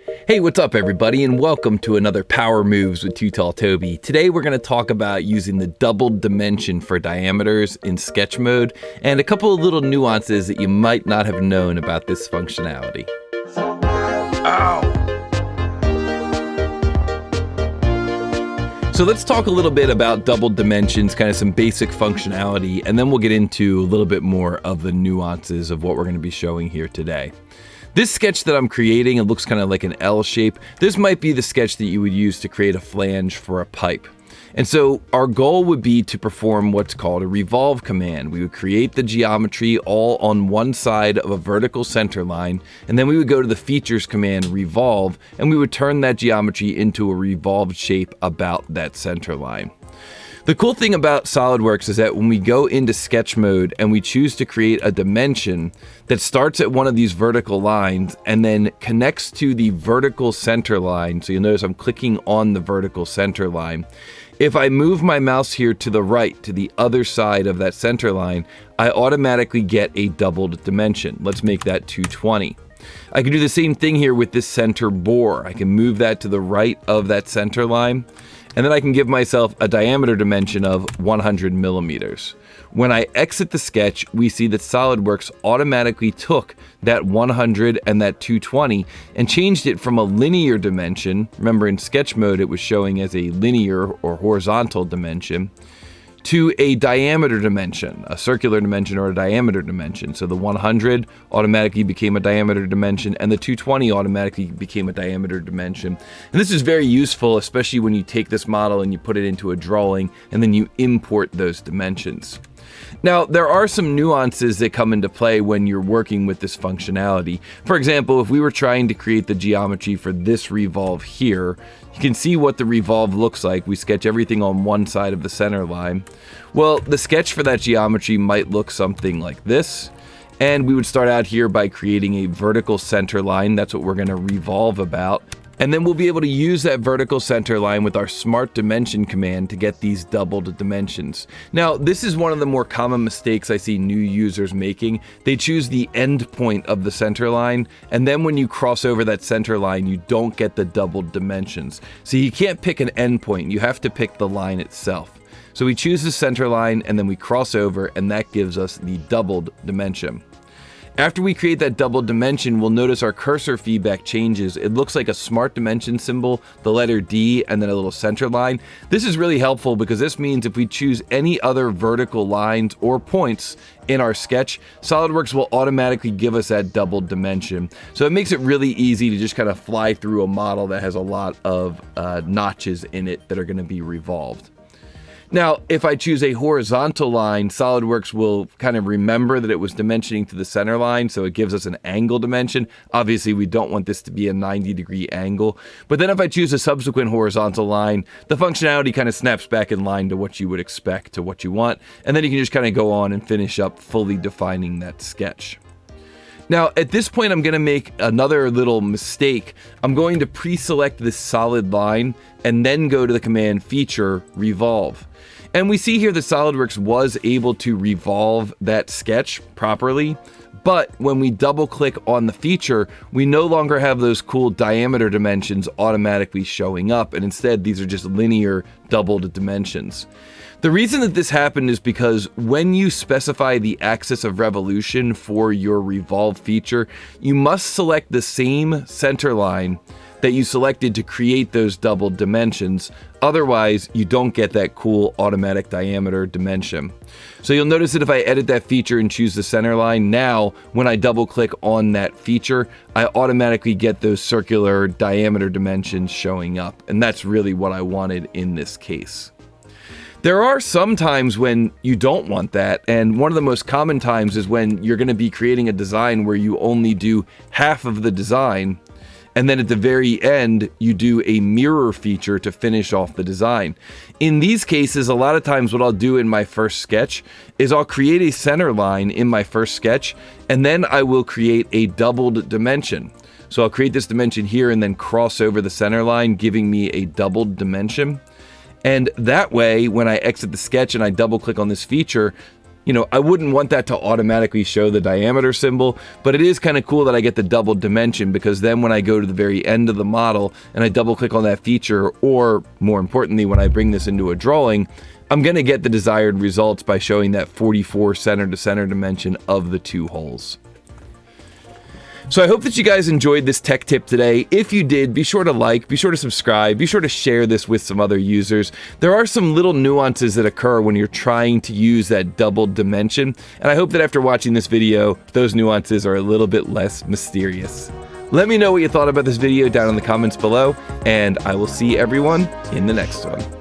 Hey, what's up everybody, and welcome to another Power Moves with Too Tall Toby. Today we're going to talk about using the doubled dimension for diameters in sketch mode, and a couple of little nuances that you might not have known about this functionality. Ow! So let's talk a little bit about double dimensions, kind of some basic functionality, and then we'll get into a little bit more of the nuances of what we're going to be showing here today. This sketch that I'm creating, it looks kind of like an L shape. This might be the sketch that you would use to create a flange for a pipe. And so our goal would be to perform what's called a revolve command. We would create the geometry all on one side of a vertical center line, and then we would go to the features command revolve, and we would turn that geometry into a revolved shape about that center line. The cool thing about SolidWorks is that when we go into sketch mode and we choose to create a dimension that starts at one of these vertical lines and then connects to the vertical center line, so you'll notice I'm clicking on the vertical center line. If I move my mouse here to the right, to the other side of that center line, I automatically get a doubled dimension. Let's make that 220. I can do the same thing here with this center bore. I can move that to the right of that center line, and then I can give myself a diameter dimension of 100 millimeters. When I exit the sketch, we see that SolidWorks automatically took that 100 and that 220 and changed it from a linear dimension. Remember, in sketch mode, it was showing as a linear or horizontal dimension, to a diameter dimension, a circular dimension or a diameter dimension. So the 100 automatically became a diameter dimension, and the 220 automatically became a diameter dimension. And this is very useful, especially when you take this model and you put it into a drawing and then you import those dimensions. Now, there are some nuances that come into play when you're working with this functionality. For example, if we were trying to create the geometry for this revolve here, you can see what the revolve looks like. We sketch everything on one side of the center line. Well, the sketch for that geometry might look something like this. And we would start out here by creating a vertical center line. That's what we're going to revolve about. And then we'll be able to use that vertical center line with our smart dimension command to get these doubled dimensions. Now, this is one of the more common mistakes I see new users making. They choose the end point of the center line, and then when you cross over that center line, you don't get the doubled dimensions. So you can't pick an end point, you have to pick the line itself. So we choose the center line, and then we cross over, and that gives us the doubled dimension. After we create that double dimension, we'll notice our cursor feedback changes. It looks like a smart dimension symbol, the letter D, and then a little center line. This is really helpful because this means if we choose any other vertical lines or points in our sketch, SolidWorks will automatically give us that double dimension. So it makes it really easy to just kind of fly through a model that has a lot of notches in it that are going to be revolved. Now, if I choose a horizontal line, SolidWorks will kind of remember that it was dimensioning to the center line, so it gives us an angle dimension. Obviously, we don't want this to be a 90-degree angle. But then if I choose a subsequent horizontal line, the functionality kind of snaps back in line to what you would expect, to what you want, and then you can just kind of go on and finish up fully defining that sketch. Now, at this point, I'm going to make another little mistake. I'm going to pre-select this solid line and then go to the command feature revolve. And we see here that SolidWorks was able to revolve that sketch properly, but when we double click on the feature, we no longer have those cool diameter dimensions automatically showing up, and instead these are just linear doubled dimensions. The reason that this happened is because when you specify the axis of revolution for your revolve feature, you must select the same center line that you selected to create those double dimensions. Otherwise, you don't get that cool automatic diameter dimension. So you'll notice that if I edit that feature and choose the center line, now when I double click on that feature, I automatically get those circular diameter dimensions showing up. And that's really what I wanted in this case. There are some times when you don't want that, and one of the most common times is when you're going to be creating a design where you only do half of the design, and then at the very end, you do a mirror feature to finish off the design. In these cases, a lot of times what I'll do in my first sketch is I'll create a center line in my first sketch, and then I will create a doubled dimension. So I'll create this dimension here and then cross over the center line, giving me a doubled dimension. And that way, when I exit the sketch and I double click on this feature, You know, I wouldn't want that to automatically show the diameter symbol, but it is kind of cool that I get the double dimension, because then when I go to the very end of the model and I double click on that feature, or more importantly, when I bring this into a drawing, I'm going to get the desired results by showing that 44 center to center dimension of the two holes. So I hope that you guys enjoyed this tech tip today. If you did, be sure to like, be sure to subscribe, be sure to share this with some other users. There are some little nuances that occur when you're trying to use that double dimension, and I hope that after watching this video, those nuances are a little bit less mysterious. Let me know what you thought about this video down in the comments below, and I will see everyone in the next one.